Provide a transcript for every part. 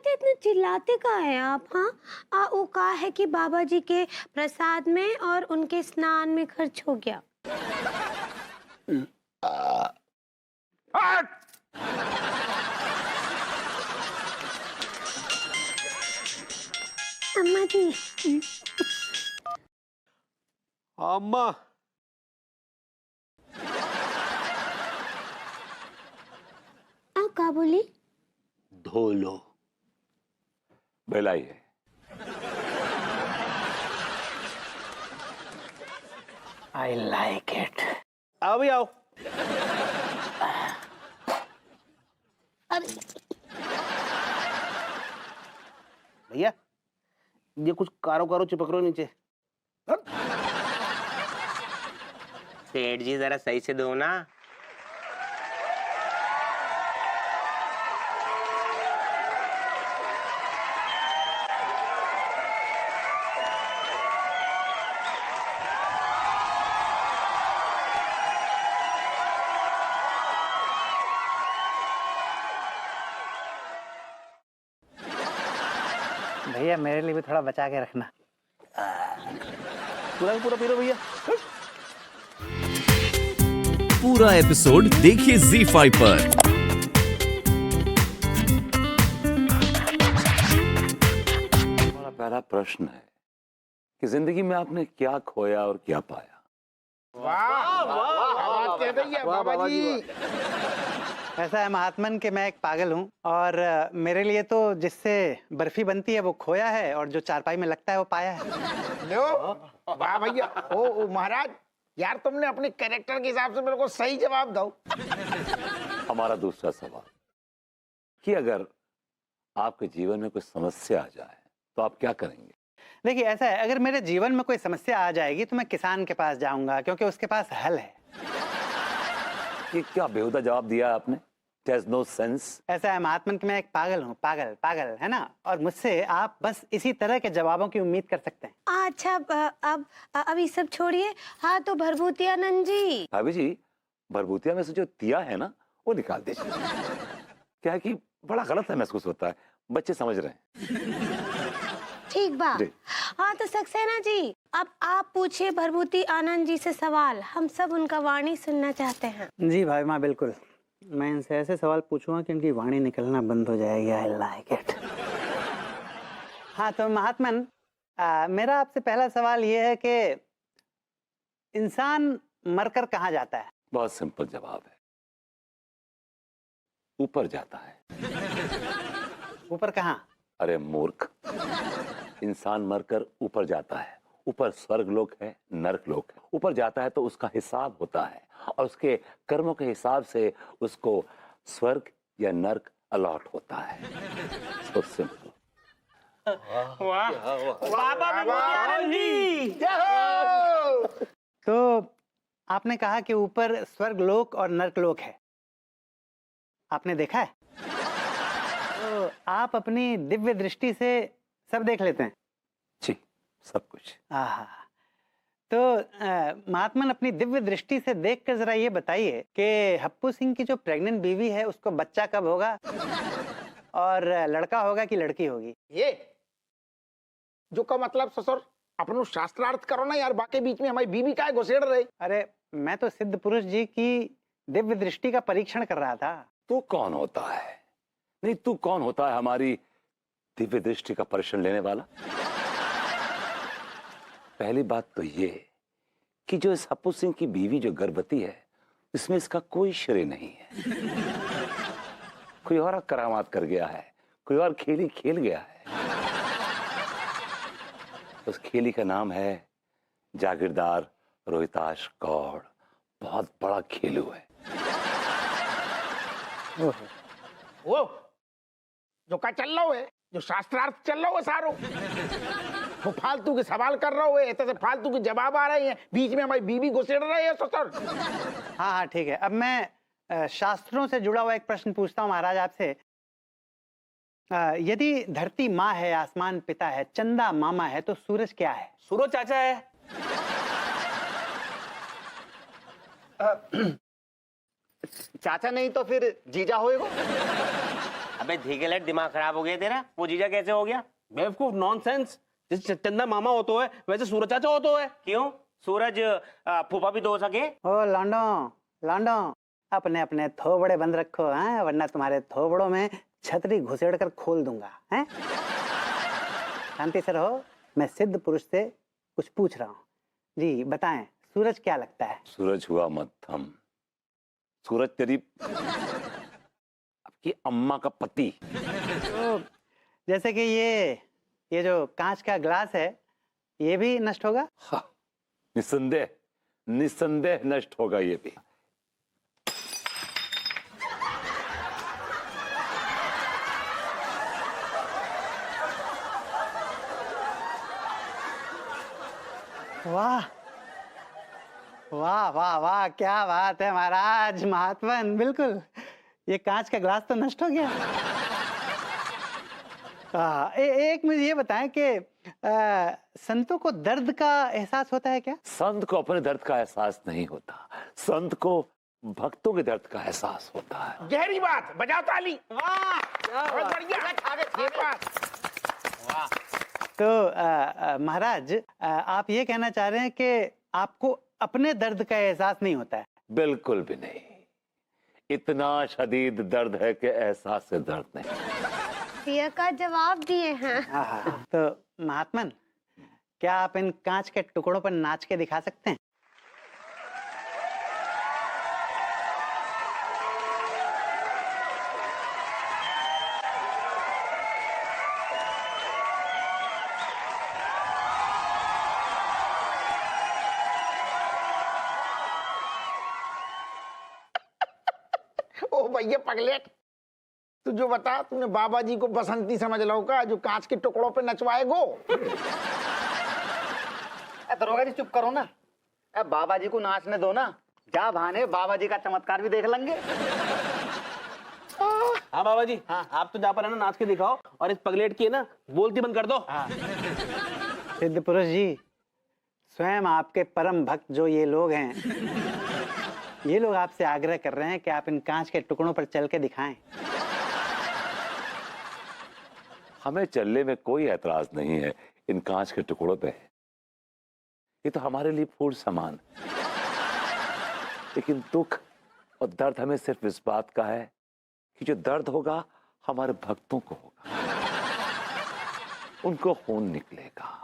थे इतने चिल्लाते का है आप? हाँ वो कहा है कि बाबा जी के प्रसाद में और उनके स्नान में खर्च हो गया। अम्मा जी। अम्मा का बोली? धो लो, बेलाई है। I like it. आओ भी आओ। भैया ये कुछ कारो कारो चिपक रहे हो नीचे। सेठ जी जरा सही से दो ना। भैया मेरे लिए भी थोड़ा बचा के रखना। पूरा पूरा पी लो भैया। पूरा एपिसोड देखिए ZEE5 पर। हमारा पहला प्रश्न है कि जिंदगी में आपने क्या खोया और क्या पाया? वाह बाबा जी। ऐसा है महात्मन कि मैं एक पागल हूँ और मेरे लिए तो जिससे बर्फी बनती है वो खोया है और जो चारपाई में लगता है वो पाया है। लो वाह भैया। ओ महाराज यार तुमने अपने कैरेक्टर के हिसाब से मेरे को सही जवाब दो। हमारा दूसरा सवाल कि अगर आपके जीवन में कोई समस्या आ जाए तो आप क्या करेंगे? देखिए ऐसा है, अगर मेरे जीवन में कोई समस्या आ जाएगी तो मैं किसान के पास जाऊंगा क्योंकि उसके पास हल है। ये क्या बेहुदा जवाब दिया आपने? It has no sense। ऐसा है महात्मन कि मैं एक पागल हूँ, पागल पागल है ना, और मुझसे आप बस इसी तरह के जवाबों की उम्मीद कर सकते हैं। अच्छा अब ये सब छोड़िए। हाँ तो भरभूतियानंद जी। भाभी जी, भरभूतिया में से जो तिया है ना वो निकाल दीजिए। क्या है कि बड़ा गलत है महसूस होता है, बच्चे समझ रहे हैं। ठीक बा। जी। हाँ तो सक्सेना जी अब आप पूछिए भरभूति आनंद जी से सवाल, हम सब उनका वाणी सुनना चाहते हैं। जी भाई माँ बिल्कुल, मैं इनसे ऐसे सवाल पूछूंगा कि इनकी वाणी निकलना बंद हो जाएगी। I like it. हाँ तो महात्मन मेरा आपसे पहला सवाल ये है कि इंसान मरकर कहाँ जाता है? बहुत सिंपल जवाब है, ऊपर जाता है। ऊपर कहाँ? अरे मूर्ख, इंसान मरकर ऊपर जाता है। ऊपर स्वर्ग लोक है, नरक लोक है। ऊपर जाता है तो उसका हिसाब होता है और उसके कर्मों के हिसाब से उसको स्वर्ग या नरक अलॉट होता है। So simple। तो आपने कहा कि ऊपर स्वर्ग लोक और नरक लोक है, आपने देखा है? तो आप अपनी दिव्य दृष्टि से सब देख लेते हैं? जी, सब कुछ। आहा। तो महात्मन अपनी दिव्य दृष्टि से देख कर जरा ये बताइए कि हप्पू सिंह की जो प्रेग्नेंट बीवी है उसको बच्चा कब होगा और लड़का होगा कि लड़की होगी? ये जो का मतलब ससुर अपनो शास्त्रार्थ करो ना यार, बाकी बीच में हमारी बीवी का घुसेड़ रहे। अरे मैं तो सिद्ध पुरुष जी की दिव्य दृष्टि का परीक्षण कर रहा था। तू कौन होता है? नहीं, तू कौन होता है हमारी दिव्य दृष्टि का परीक्षण लेने वाला? पहली बात तो ये कि जो इस हप्पू सिंह की बीवी जो गर्भवती है इसमें इसका कोई श्रेय नहीं है। कोई और करामात कर गया है, कोई और खेली खेल गया है। उस खेली का नाम है जागीरदार रोहिताश गौड़। बहुत बड़ा खेलू है। वो जो का चल रहा है, जो शास्त्रार्थ चल रहा है सारो, वो फालतू के सवाल कर रहा है, ऐसे फालतू के जवाब आ रहे हैं, बीच में हमारी बीवी घुसेड़ रही है ससुर। हाँ हाँ ठीक है, अब मैं शास्त्रों से जुड़ा हुआ एक प्रश्न पूछता हूँ महाराज आपसे। यदि धरती माँ है, आसमान पिता है, चंदा मामा है, तो सूरज क्या है? सूरज चाचा है। चाचा नहीं तो फिर जीजा होएगा। अबे धीकेलेट, दिमाग खराब हो गया तेरा? वो जीजा कैसे हो गया? बेवकूफ, नॉनसेंस। जैसे चंदा मामा होतो है वैसे सूरज चाचा होतो है। क्यों? सूरज फूफा भी तो हो सके। ओ लांडो, लांडो, अपने अपने थोबड़े बंद रखो, हैं, वरना तुम्हारे थोबड़ों में छतरी घुसेड़ कर खोल दूंगा, हैं? शांति से रहो, मैं सिद्ध पुरुष से कुछ पूछ रहा हूँ। जी बताएं, सूरज क्या लगता है? सूरज हुआ मध्यम। सूरज तेरी आपकी अम्मा का पति। तो जैसे कि ये जो कांच का ग्लास है, ये भी नष्ट होगा? हाँ, निसंदेह, निसंदेह नष्ट होगा ये भी। वाह वाह वाह वाह, क्या बात है महाराज, महात्मन, बिल्कुल। ये कांच का ग्लास तो नष्ट हो गया। एक मुझे ये बताएं कि संतों को दर्द का एहसास होता है क्या? संत को अपने दर्द का एहसास नहीं होता, संत को भक्तों के दर्द का एहसास होता है। गहरी बात, बजाओ ताली। वाह, बहुत बढ़िया। ये बात। तो महाराज, आप ये कहना चाह रहे हैं कि आपको अपने दर्द का एहसास नहीं होता है? बिल्कुल भी नहीं। इतना शदीद दर्द है कि एहसास से दर्द नहीं। भैया का जवाब दिए हैं। तो महात्मन, क्या आप इन कांच के टुकड़ों पर नाच के दिखा सकते हैं? ओ भैया पगलेट, तू जो बता, तूने बाबा जी को बसंती समझ लो का, जो कांच के टुकड़ों पे नचवाएगो? दरोगा जी चुप करो ना, बाबा जी को नाचने दो ना, जा बहाने बाबा जी का चमत्कार भी देख लेंगे। हाँ बाबा जी, हाँ आप तो जहाँ पर है ना नाच के दिखाओ, और इस पगलेट की है ना बोलती बंद कर दो। सिद्ध पुरुष जी, स्वयं आपके परम भक्त जो ये लोग हैं, ये लोग आपसे आग्रह कर रहे हैं कि आप इन कांच के टुकड़ों पर चल के दिखाएं। हमें चलने में कोई ऐतराज नहीं है इन कांच के टुकड़ों पे। ये तो हमारे लिए फूल समान, लेकिन दुख और दर्द हमें सिर्फ इस बात का है कि जो दर्द होगा हमारे भक्तों को होगा। उनको खून निकलेगा,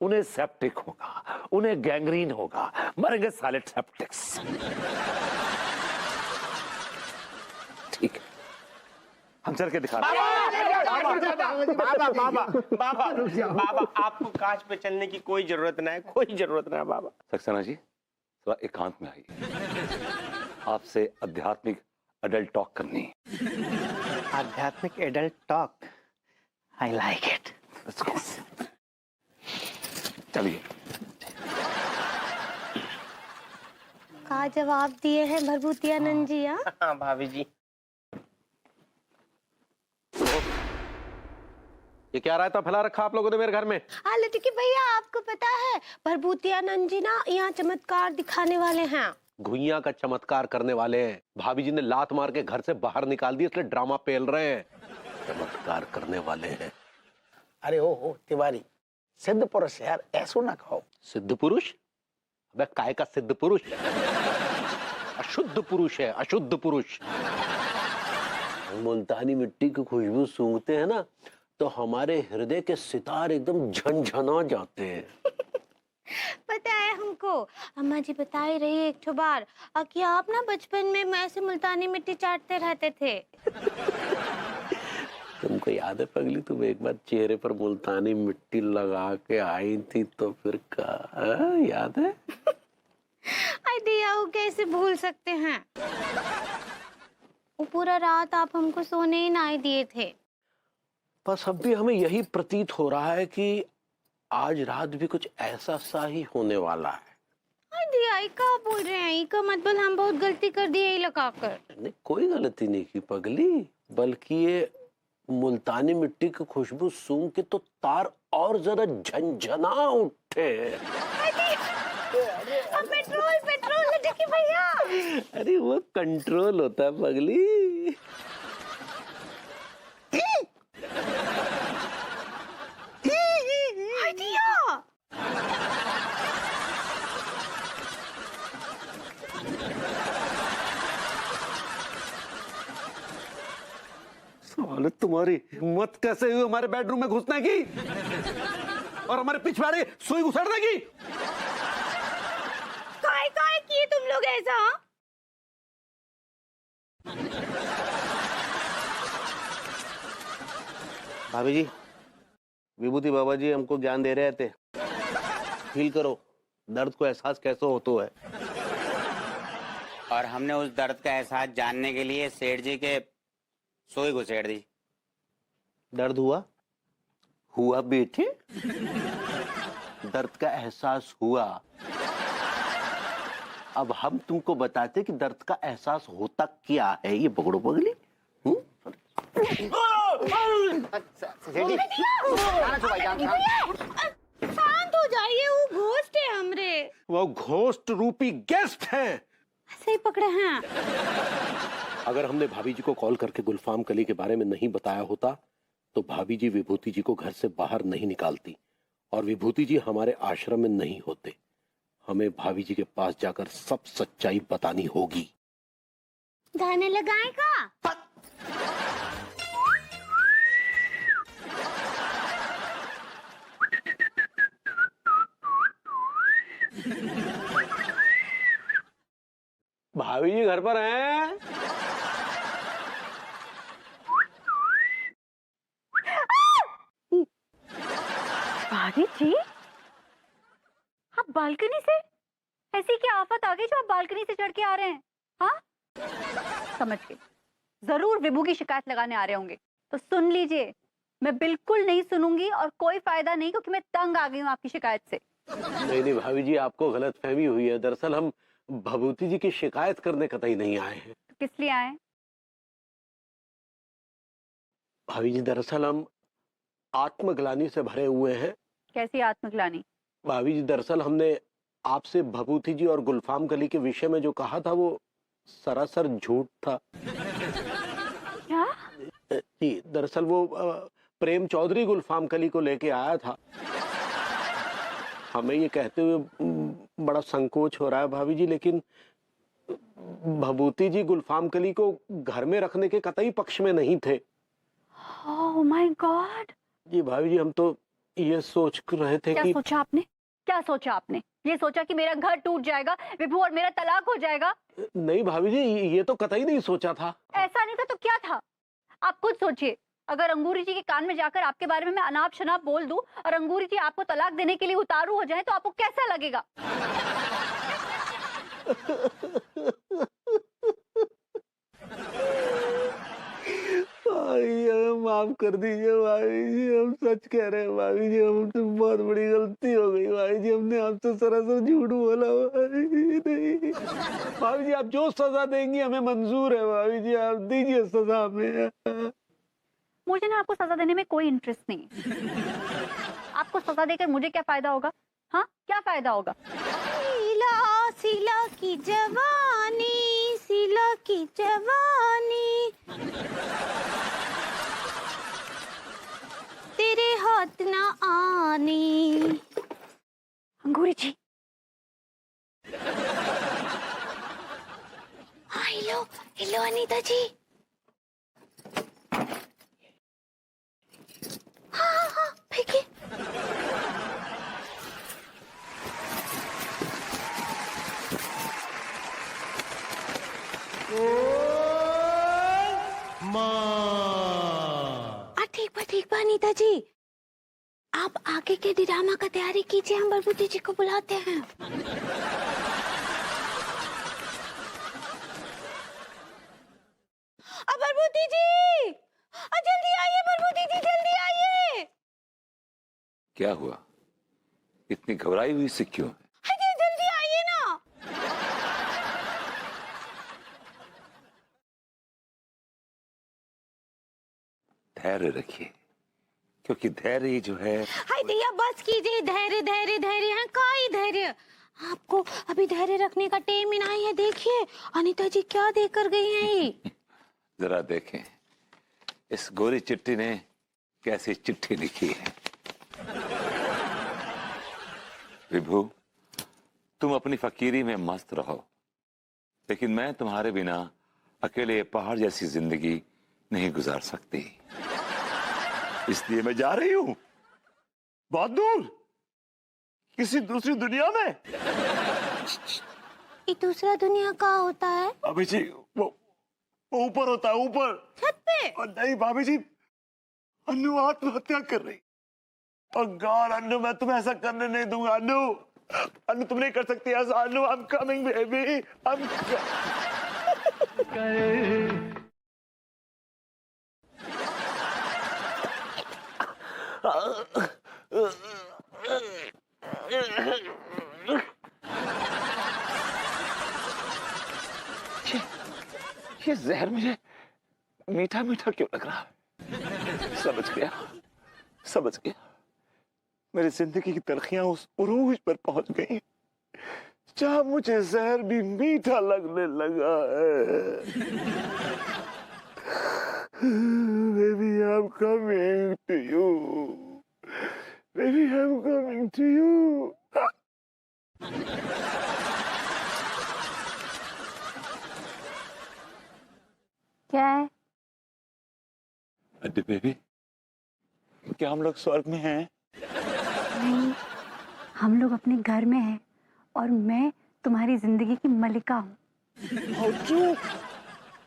उन्हें सेप्टिक होगा, उन्हें गैंग्रीन होगा, मरेंगे साले सेप्टिक्स। ठीक है, हम चल के दिखा रहे हैं। बाबा आपको कांच पे चलने की कोई जरूरत नहीं है, कोई जरूरत नहीं है बाबा। सक्सेना जी, थोड़ा एकांत में आइए, आपसे आध्यात्मिक अडल्ट टॉक करनी है। आध्यात्मिक adult talk, I like it. चलिए। का जवाब दिए हैं भरभूतियानंद जी? हाँ भाभी जी। ये क्या रायता फैला रखा आप लोगों ने मेरे घर में? हाँ लटकी भैया, आपको पता है भरभूतियानंद जी ना यहाँ चमत्कार दिखाने वाले हैं। घुइयां का चमत्कार करने वाले हैं। भाभी जी ने लात मार के घर से बाहर निकाल दिया, इसलिए ड्रामा पेल रहे हैं। चमत्कार करने वाले हैं। अरे ओ तिवारी, सिद्ध पुरुष यार, ऐसो ना कहो। सिद्ध पुरुष? अबे काय का सिद्ध पुरुष? अशुद्ध पुरुष है, अशुद्ध पुरुष। मुल्तानी मिट्टी की खुशबू सूंघते हैं ना, तो हमारे हृदय के सितार एकदम झनझना जाते हैं। पता है हमको, अम्मा जी बता ही रही एक ठो बार कि आप ना बचपन में ऐसे मुल्तानी मिट्टी चाटते रहते थे। तुमको याद है पगली, तुम एक बार चेहरे पर मुल्तानी मिट्टी लगा के आई थी, तो फिर याद है? आई दिया, वो कैसे भूल सकते हैं? वो पूरा रात आप हमको सोने ही नहीं दिए थे। बस अब भी हमें यही प्रतीत हो रहा है कि आज रात भी कुछ ऐसा सा ही होने वाला है। आई दिया, का बोल रहे हैं? इका मतलब हम बहुत गलती कर दिए ही लगाकर। नहीं, कोई गलती नहीं की पगली, बल्कि ये मुल्तानी मिट्टी की खुशबू सूंघ के तो तार और जरा झंझना उठे। पेट्रोल पेट्रोल लटकी भैया। अरे वो कंट्रोल होता है पगली। तुम्हारी हिम्मत कैसे हुई हमारे बेडरूम में घुसने की और हमारे पिछवाड़े सुई घुसड़ने की? काय किए तुम लोग ऐसा? भाभी जी, विभूति बाबा जी हमको ज्ञान दे रहे थे, फील करो दर्द को एहसास कैसे होता है। और हमने उस दर्द का एहसास जानने के लिए सेठ जी के सोई घुसेड़ दी। दर्द हुआ? हुआ बेटे, दर्द का एहसास हुआ। अब हम तुमको बताते कि दर्द का एहसास होता क्या है। ये पकड़ो पगली। शांत हो जाइए, वो घोस्ट है हमरे। वो घोस्ट रूपी गेस्ट है। ऐसे ही पकड़े हैं। अगर हमने भाभी जी को कॉल करके गुलफाम कली के बारे में नहीं बताया होता तो भाभी जी विभूति जी को घर से बाहर नहीं निकालती और विभूति जी हमारे आश्रम में नहीं होते। हमें भाभी जी के पास जाकर सब सच्चाई बतानी होगी। गाने लगाएगा? भाभी जी घर पर हैं? भाभी जी, आप बालकनी से? ऐसी क्या आफत आ गई जो आप बालकनी से चढ़ के आ रहे हैं? हाँ, समझ गई, जरूर विभू की शिकायत लगाने आ रहे होंगे। तो सुन लीजिए, मैं बिल्कुल नहीं सुनूंगी और कोई फायदा नहीं, क्योंकि मैं तंग आ गई हूँ आपकी शिकायत से। नहीं भाभी जी, आपको गलत फहमी हुई है। दरअसल हम भभूति जी की शिकायत करने कतई नहीं आए हैं। तो किस लिए आए? भाभी जी, दरअसल हम आत्मग्लानि से भरे हुए हैं। कैसी आत्मग्लानि? भाभी जी, दरअसल हमने आपसे भभूति जी और गुलफाम कली के विषय में जो कहा था वो सरासर झूठ था। क्या? जी, दरअसल वो प्रेम चौधरी गुलफाम कली को लेके आया था। हमें ये कहते हुए बड़ा संकोच हो रहा है भाभी जी, लेकिन भभूति जी गुलफाम कली को घर में रखने के कतई पक्ष में नहीं थे। Oh my God! जी भाभी जी, हम तो ये सोच रहे थे क्या कि सोचा आपने? क्या सोचा आपने? ये सोचा कि मेरा घर टूट जाएगा, विभू और मेरा तलाक हो जाएगा? नहीं भाभी जी, ये तो कतई नहीं सोचा था। ऐसा नहीं था तो क्या था? आप खुद सोचिए, अगर अंगूरी जी के कान में जाकर आपके बारे में मैं अनाप शनाप बोल दूं और अंगूरी जी आपको तलाक देने के लिए उतारू हो जाए तो आपको कैसा लगेगा? माफ कर दीजिए भाभी जी, हम सच कह रहे हैं भाभी जी, हमसे बहुत बड़ी गलती हो गई भाभी जी, हमने आपसे सरासर झूठ बोला भाभी जी। नहीं भाभी जी, आप जो सजा देंगी हमें मंजूर है भाभी जी, आप दीजिए सजा हमें। मुझे ना आपको सजा देने में कोई इंटरेस्ट नहीं। आपको सजा देकर मुझे क्या फायदा होगा? हाँ, क्या फायदा होगा? सीला सीला की जवानी, सीला की जवानी, तेरे हाथ ना आनी। अंगूरी जी, हाँ, हेलो हेलो अनीता जी। हाँ हाँ, फेंकिए। ठीक बा अनीता जी, आप आगे के ड्रामा का तैयारी कीजिए, हम भभूति जी को बुलाते हैं। भभूति जी, जल्दी आइए, भभूति जी जल्दी आइए। क्या हुआ? इतनी घबराई हुई से क्यों है? अरे जल्दी आइए ना। धैर्य रखिए, क्योंकि धैर्य ही जो है। हाय भैया, बस कीजिए। धैर्य धैर्य धैर्य है, काई धैर्य? आपको अभी धैर्य रखने का टाइम ही नहीं है। देखिए अनीता जी क्या देकर गई हैं। जरा देखें इस गोरी चिट्ठी ने कैसी चिट्ठी लिखी है। विभू, तुम अपनी फकीरी में मस्त रहो, लेकिन मैं तुम्हारे बिना अकेले पहाड़ जैसी जिंदगी नहीं गुजार सकती। इसलिए मैं जा रही हूँ बहुत दूर, किसी दूसरी दुनिया में। ये दूसरा दुनिया कहाँ होता है? भाभी जी वो ऊपर होता है, ऊपर छत पे। और नहीं भाभी जी, अनु आत्महत्या कर रही। और गॉड अनु, मैं तुम्हें ऐसा करने नहीं दूंगा। अनु, अनु तुम नहीं कर सकती ऐसा। Anu, I am coming baby, I am. ये जहर मुझे मीठा मीठा क्यों लग रहा है? समझ गया, समझ गया। मेरी जिंदगी की तलखियां उस उरूज पर पहुंच गई जहां मुझे जहर भी मीठा लगने लगा है। Baby, I'm coming to you. Baby, I'm coming to you. क्या है? अड्डे बेबी, क्या हम लोग स्वर्ग में हैं? नहीं, हम लोग अपने घर में हैं और मैं तुम्हारी जिंदगी की मलिका हूँ।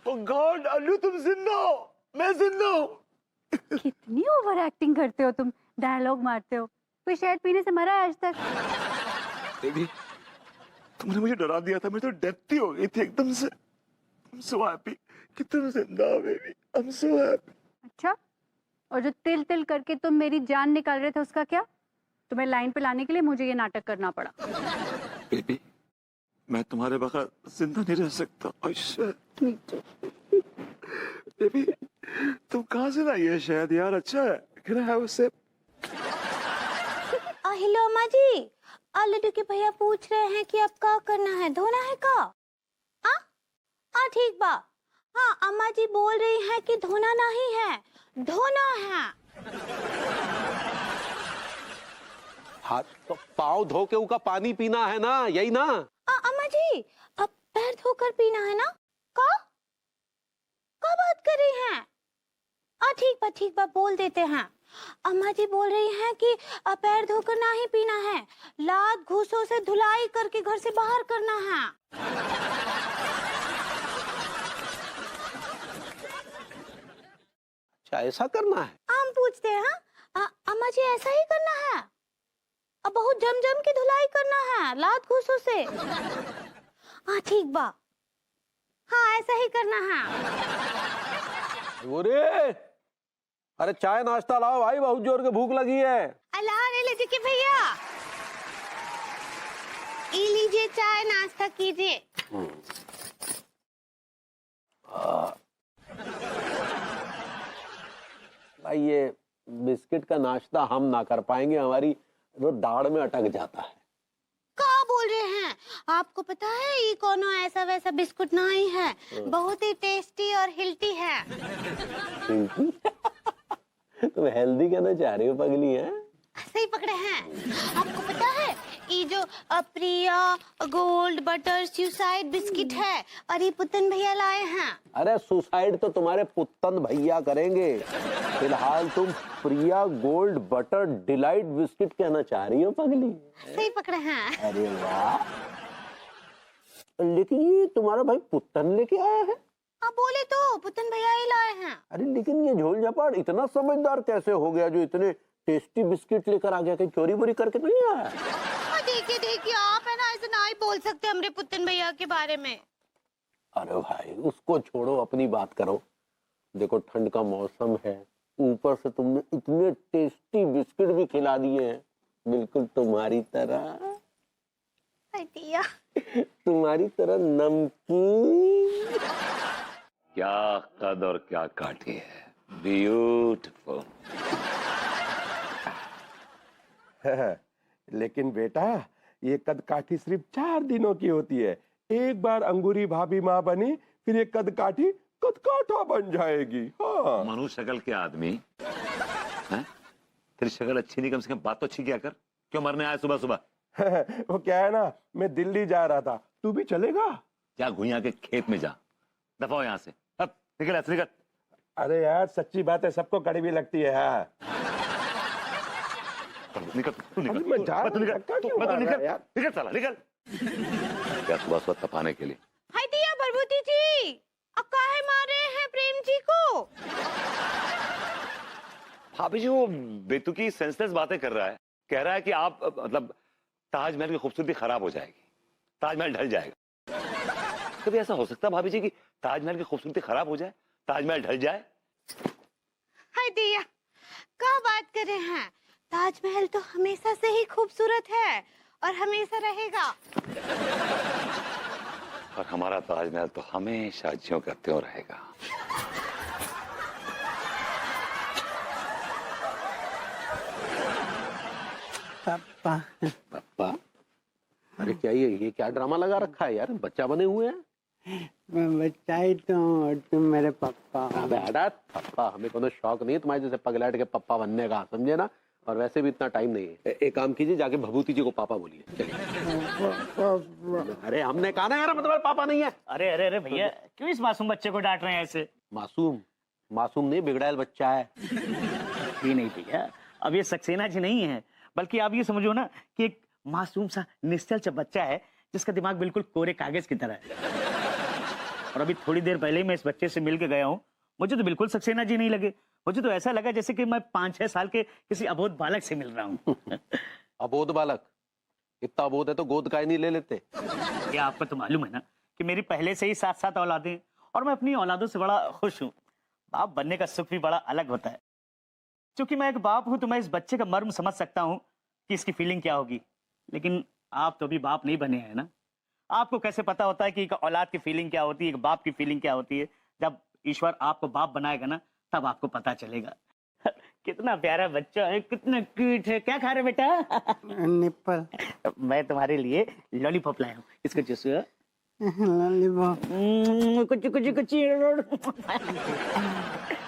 Oh God, अल्लू तुम जिंदा हो, मैं जिंदा हूँ। कितनी ओवर एक्टिंग करते हो तुम, डायलॉग मारते हो। कोई शहद पीने से मरा है आज तक? बेबी, तुमने मुझे डरा दिया था, मेरी तो डेथ ही हो गई थी एकदम से। I'm so happy कि तुम जिंदा हो बेबी, I'm so happy। अच्छा, और जो तिल तिल करके तुम मेरी जान निकाल रहे थे उसका क्या? तुम्हें लाइन पे लाने के लिए मुझे ये नाटक करना पड़ा। बेबी, मैं तुम्हारे बगैर जिंदा नहीं रह सकता। बेबी, तुम कहाँ से लाई है शहद यार? अच्छा है, Can I have a sip? Hello अम्मा जी, लड्डू के भैया पूछ रहे हैं कि अब क्या करना है, धोना है का? हाँ ठीक बा। हाँ अम्मा जी बोल रही हैं कि धोना नहीं है, धोना है। हाथ तो पाँव धो के उनका पानी पीना है ना, यही ना? अम्मा जी, अब पैर धोकर पीना है ना? का बात कर रही हैं? ठीक बा बोल देते हैं। अम्मा जी बोल रही हैं कि पैर धोकर ना ही पीना है, लात घूसों से धुलाई करके घर से बाहर करना है। अच्छा, ऐसा करना है? हम पूछते हैं। अम्मा जी ऐसा ही करना है, अब बहुत जम जम की धुलाई करना है लात घूसों से। ठीक बा, हाँ ऐसा ही करना है। अरे चाय नाश्ता लाओ भाई, बहुत जोर के भूख लगी है। अल्लाह रे लड्डू के भैया, ये लीजिए चाय नाश्ता कीजिए। भाई ये बिस्किट का नाश्ता हम ना कर पाएंगे, हमारी वो दाढ़ में अटक जाता है। क्या बोल रहे हैं? आपको पता है ये कोनो ऐसा वैसा बिस्कुट नहीं है, बहुत ही टेस्टी और हिल्टी है। तुम हेल्दी कहना चाह रही हो पगली है? सही पकड़े हैं। आपको पता है ये जो प्रिया गोल्ड बटर सुसाइड बिस्किट है और ये पुतन भैया लाए हैं। अरे सुसाइड तो तुम्हारे पुतन भैया करेंगे, फिलहाल तुम प्रिया गोल्ड बटर डिलाइट बिस्किट कहना चाह रही हो पगली? सही पकड़े हैं। अरे वाह, लेकिन ये तुम्हारा भाई पुतन लेके आया है? बोले तो पुतन भैया ही लाए हैं। अरे लेकिन ये झोल झापाड़ इतना समझदार कैसे हो गया जो इतने टेस्टी बिस्किट लेकर आ गया? कहीं चोरी बोरी करके नहीं आया? देखिए आप है ना, ऐसे ना ही बोल सकते हमरे पुतन भैया के बारे में। अरे भाई उसको छोड़ो, अपनी बात करो। देखो ठंड का मौसम है, ऊपर से तुमने इतने टेस्टी बिस्किट भी खिला दिए हैं, बिल्कुल तुम्हारी तरह तुम्हारी तरह नमकीन। क्या कद और क्या काठी है, ब्यूटीफुल। लेकिन बेटा ये कद काठी सिर्फ 4 दिनों की होती है। एक बार अंगूरी भाभी माँ बनी, फिर ये कद काठी कद काठा बन जाएगी। हाँ। मनुष्य शक्ल के आदमी है? तेरी शक्ल अच्छी नहीं, कम से कम बात तो अच्छी क्या कर। क्यों मरने आया सुबह सुबह? वो क्या है ना, मैं दिल्ली जा रहा था, तू भी चलेगा? जा घुइया के खेत में जा, दफा हो यहाँ से, अब निकल ऐसे निकल। अरे यार सच्ची बात है, सबको कड़वी लगती है। हाँ। निकल तू निकल, अरे मैं जा रहा तू निकल, हूँ, धक्का क्यों तू मार रहा है निकल, यार? निकल साला निकल। क्या सुबह सुबह तपाने के लिए। हाय दिया बरबूती जी, अब काहे मारे हैं प्रेम जी को? भाभी जी वो बेतुकी सेंसलेस बातें कर रहा है, कह रहा है कि आप मतलब ताजमहल की खूबसूरती खराब हो जाएगी, ताजमहल ढल जाएगा। कभी ऐसा हो सकता है भाभी जी कि ताजमहल की खूबसूरती खराब हो जाए, ताजमहल ढल जाए? हाय दिया, क्या बात कर रहे हैं? ताजमहल तो हमेशा से ही खूबसूरत है और हमेशा रहेगा। और हमारा ताजमहल तो हमेशा ज्यों का त्यों रहेगा। पापा पापा, अरे क्या ये क्या ड्रामा लगा रखा है यार, बच्चा बने हुए हैं। मैं बच्चा ही तो हूँ, तुम मेरे पापा हो। अबे हटा, पापा हमें कोनो शौक नहीं है तुम्हारे जैसे पगलैट के पापा बनने का, समझे ना। और वैसे भी इतना टाइम नहीं है। एक काम कीजिए, जाके भभूति जी को पापा बोलिए, चलिए। अरे हमने कहा ना यार मतलब पापा नहीं है। अरे अरे अरे भैया, क्यों इस मासूम बच्चे को डांट रहे हैं ऐसे? मासूम मासूम नहीं, बिगड़ैल बच्चा है। ये नहीं भैया, अब ये सक्सेना जी नहीं है, बल्कि आप ये समझो ना कि एक मासूम सा निश्चल सा बच्चा है जिसका दिमाग बिल्कुल कोरे कागज की तरह है। और अभी थोड़ी देर पहले ही मैं इस बच्चे से मिल के गया हूँ, मुझे तो बिल्कुल सक्सेना जी नहीं लगे। मुझे तो ऐसा लगा जैसे कि मैं 5-6 साल के किसी अबोध बालक से मिल रहा हूँ। अबोध बालक? इतना अबोध है तो गोद का ही नहीं ले लेते। ये आपको तो मालूम है ना कि मेरी पहले से ही 7 औलादें हैं और मैं अपनी औलादों से बड़ा खुश हूँ। बाप बनने का सुख भी बड़ा अलग होता है। क्योंकि मैं एक बाप हूँ तो मैं इस बच्चे का मर्म समझ सकता हूँ कि इसकी फीलिंग क्या होगी। लेकिन आप तो अभी बाप नहीं बने हैं ना, आपको कैसे पता होता है कि एक औलाद की फीलिंग क्या होती है, एक बाप की फीलिंग क्या होती है। जब ईश्वर आपको बाप बनाएगा ना, तब आपको पता चलेगा। कितना प्यारा बच्चा है, कितना क्यूट है। क्या खा रहे बेटा? निप्पल। मैं तुम्हारे लिए लॉलीपॉप लाया हूँ, इसको चूसो। लॉलीपॉप। कुछ कुछ कुछ।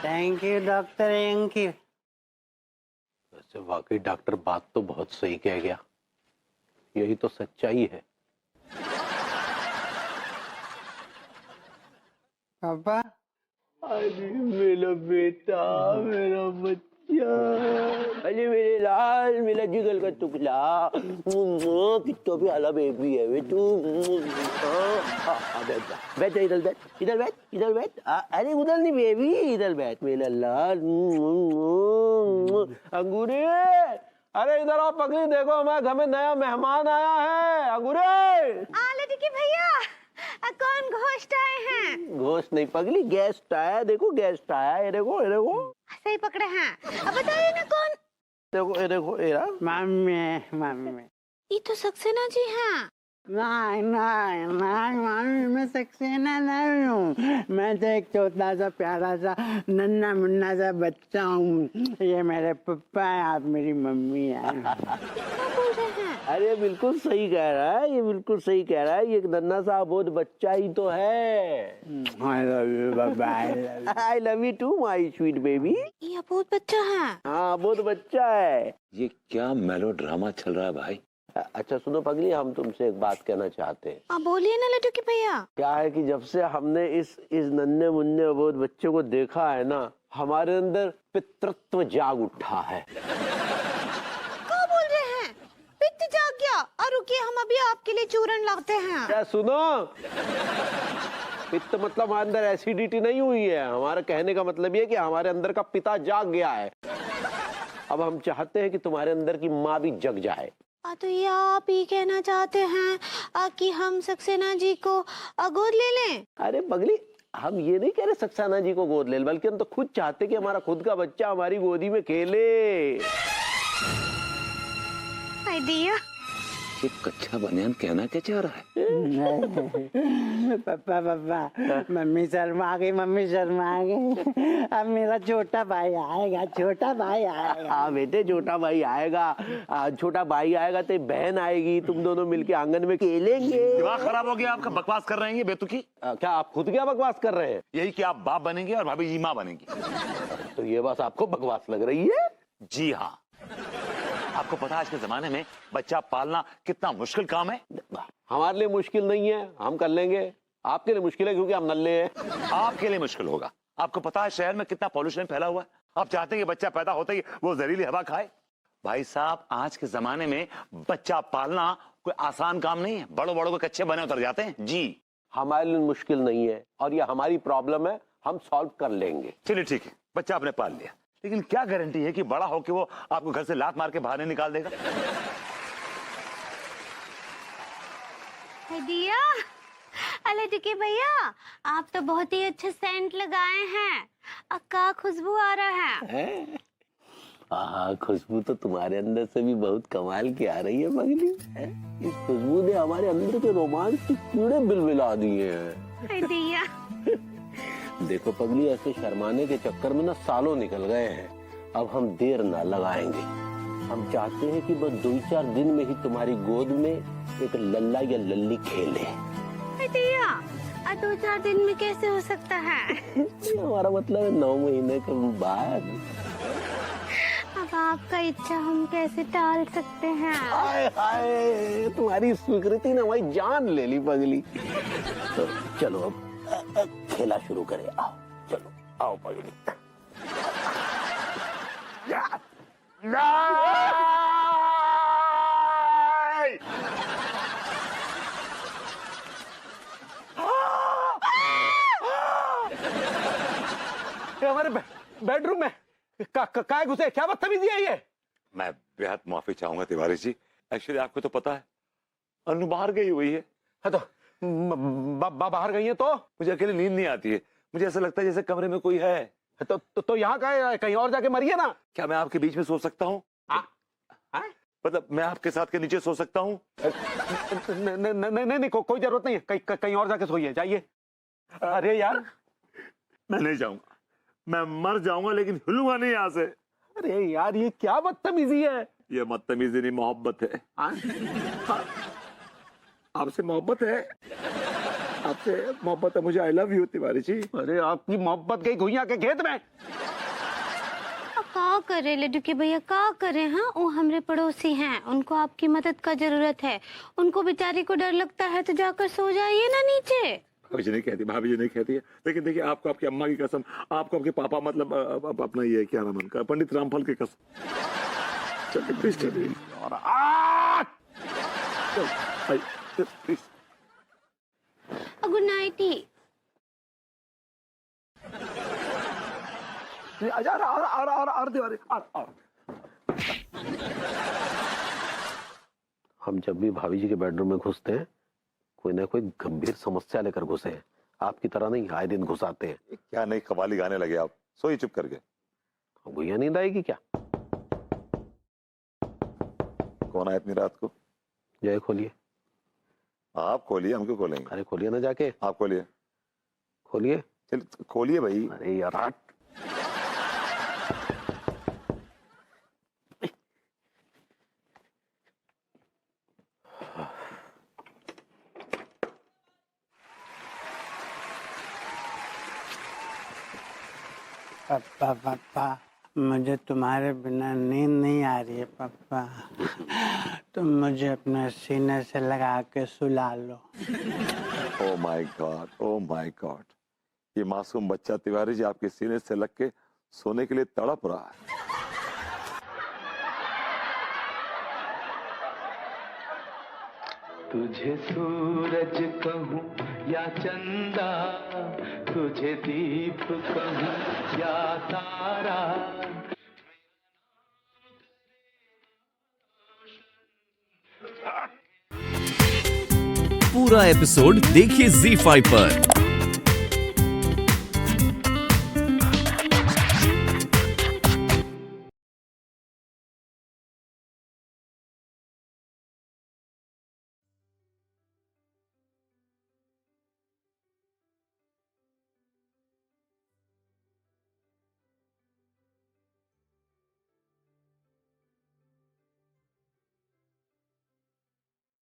Thank you doctor, thank you. वैसे वाकई डॉक्टर बात तो बहुत सही कह गया, यही तो सच्चाई है। पापा, अरे मेरा बेटा, मेरा बच्चा, अरे मेरे लाल, मेरा जिगल का टुकड़ा, कितना भी आला बेबी है वे तू। बैठ इधर बैठ, इधर बैठ, इधर बैठ। अरे उधर नहीं बेबी, इधर बैठ मेरा लाल। अंगूरे, अरे इधर आओ पगली, देखो हमारे घर में नया मेहमान आया है। अंगूरे। आले की भैया, कौन घोस्ट आए हैं? घोस्ट नहीं पगली, गेस्ट आया। देखो गेस्ट आया, ये देखो, ये देखो। सही पकड़े हैं। अब बताइए ना कौन? देखो, ये देखो, ये रहा। Mummy, mummy. ये तो सक्सेना जी हैं। नहीं नहीं नहीं मम्मी, मैं सक्सेना नहीं हूँ। मैं तो एक छोटा सा प्यारा सा नन्ना मुन्ना सा बच्चा हूँ। ये मेरे पापा हैं, आप मेरी मम्मी हैं। अरे बिल्कुल सही कह रहा है, ये बिल्कुल सही कह रहा है। ये एक नन्ना सा अबोध बच्चा ही तो है। I love you, Papa, I love you. I love you too, my sweet baby। ये अबोध बच्चा है। हाँ, अबोध बच्चा है। ये क्या मेलोड्रामा चल रहा है भाई? अच्छा सुनो पगली, हम तुमसे एक बात कहना चाहते हैं। आप बोलिए ना लड्डू की भैया। क्या है कि जब से हमने इस नन्हे मुन्ने अबोध बच्चे को देखा है ना, हमारे अंदर पितृत्व जाग उठा है। क्या बोल रहे हैं? पित्त जाग गया? और रुकिए, हम अभी आपके लिए चूरन लाते हैं। क्या सुनो, पित्त मतलब हमारे अंदर एसिडिटी नहीं हुई है। हमारा कहने का मतलब ये है कि हमारे अंदर का पिता जाग गया है। अब हम चाहते हैं कि तुम्हारे अंदर की माँ भी जग जाए। तो ये आप ही कहना चाहते हैं कि हम सक्सेना जी को गोद ले लें? अरे पगली, हम ये नहीं कह रहे सक्सेना जी को गोद ले, बल्कि हम तो खुद चाहते कि हमारा खुद का बच्चा हमारी गोदी में खेले। आइडिया। ये कच्चा बनियान कहना क्या चाह रहा है? पापा पापा, मम्मी शर्मा गई, मम्मी शर्मा गई। अब मेरा छोटा भाई आएगा, छोटा भाई आएगा। हाँ बेटे, छोटा भाई आएगा। छोटा भाई आएगा तो बहन आएगी, तुम दोनों मिलके आंगन में खेलेंगे। दिमाग खराब हो गया आपका? बकवास कर रहे हैं ये बेतुकी। क्या आप खुद क्या बकवास कर रहे हैं? यही कि आप बाप बनेंगे और भाभी जी माँ बनेंगी। तो ये बात आपको बकवास लग रही है? जी हाँ। आपको पता है आज के जमाने में बच्चा पालना कितना मुश्किल काम है? हमारे लिए मुश्किल नहीं है, हम कर लेंगे। आपके लिए मुश्किल है क्योंकि हम नल्ले हैं। आपके लिए मुश्किल होगा। आपको पता है शहर में कितना पॉल्यूशन फैला हुआ है? आप चाहते हैं कि बच्चा पैदा होते ही वो जहरीली हवा खाए? भाई साहब, आज के जमाने में बच्चा पालना कोई आसान काम नहीं है। बड़ों बड़ों के कच्चे बने उतर जाते हैं जी। हमारे लिए मुश्किल नहीं है और ये हमारी प्रॉब्लम है, हम सॉल्व कर लेंगे। चलिए ठीक है, बच्चा आपने पाल लिया, लेकिन क्या गारंटी है कि बड़ा होकर वो आपको घर से लात मार के बाहर नहीं निकाल देगा? दिया, अरे टिके भैया, आप तो बहुत ही अच्छा सेंट लगाए हैं। अक्का खुशबू आ रहा है। हाँ, खुशबू तो तुम्हारे अंदर से भी बहुत कमाल की आ रही है पगली। इस खुशबू ने हमारे अंदर के रोमांस के कीड़े बिलबिला दिए हैं। दिया, देखो पगली, ऐसे शर्माने के चक्कर में ना सालों निकल गए हैं। अब हम देर ना लगाएंगे। हम चाहते हैं कि बस 2-4 दिन में ही तुम्हारी गोद में एक लल्ला या लल्ली खेले। दिया, 2-4 दिन में कैसे हो सकता है? हमारा मतलब है 9 महीने के बाद। अब आपका इच्छा हम कैसे टाल सकते हैं? हाय हाय, तुम्हारी स्वीकृति ने हमारी जान ले ली पगली। तो चलो अब खेला शुरू करें। आओ, चलो आओ पगली। हमारे बेडरूम में काय घुसे, क्या बदतमीजी है ये? मैं बेहद माफी चाहूंगा तिवारी जी। एक्चुअली आपको तो पता है अनु बाहर गई हुई है। हाँ तो बाहर गई है तो मुझे अकेले नींद नहीं आती है। मुझे ऐसा लगता है जैसे कमरे में कोई है। तो यहाँ का कहीं और जाके मरिए ना। क्या मैं आपके बीच में सो सकता हूँ? मतलब मैं आपके साथ के नीचे सो सकता हूँ? नहीं, कोई जरूरत नहीं है। कहीं और जाके सोइए, जाइए। अरे यार, मैं नहीं जाऊंगा, मैं मर जाऊंगा लेकिन हिलूंगा नहीं यहाँ से। अरे यार, ये क्या बदतमीजी है? ये बदतमीजी नहीं, मोहब्बत है। आपसे मोहब्बत है, आपसे मोहब्बत है मुझे। I love you Tiwari ji. अरे आपकी मोहब्बत गई घुइयां के खेत में। का करे लड्डू के भैया, का करे? हाँ, वो हमारे पड़ोसी हैं, उनको आपकी मदद का जरूरत है। उनको बेचारी को डर लगता है तो जाकर सो जाइए ना नीचे। भाभी जी नहीं कहती, भाभी जी नहीं कहती है। लेकिन देखिए, आपको आपकी अम्मा की कसम, आपको आपके पापा मतलब अपना ये क्या नाम उनका, पंडित रामफल की कसम। चलिए प्लीज, चलिए। प्लीज गुड नाइट ही। हम जब भी भाभी जी के बेडरूम में घुसते हैं, कोई ना कोई गंभीर समस्या लेकर घुसे हैं। आपकी तरह नहीं, आए दिन घुसाते हैं। क्या नहीं कवाली गाने लगे आप? सोइए चुप करके। भैया नींद आएगी क्या? कौन आया इतनी रात को? जाए खोलिए। आप खोलिए, हम क्यों खोलेंगे? अरे खोलिए ना जाके। आप खोलिए। खोलिए। चल खोलिए भाई। अरे यार, पापा पापा, मुझे तुम्हारे बिना नींद नहीं आ रही है पापा। तुम मुझे अपने सीने से लगा के सुला लो। Oh my God, oh my God, ये मासूम बच्चा तिवारी जी आपके सीने से लग के सोने के लिए तड़प रहा है। तुझे सूरज कहूँ या चंदा, तुझे दीप कहूँ या तारा। पूरा एपिसोड देखिए ZEE5 पर।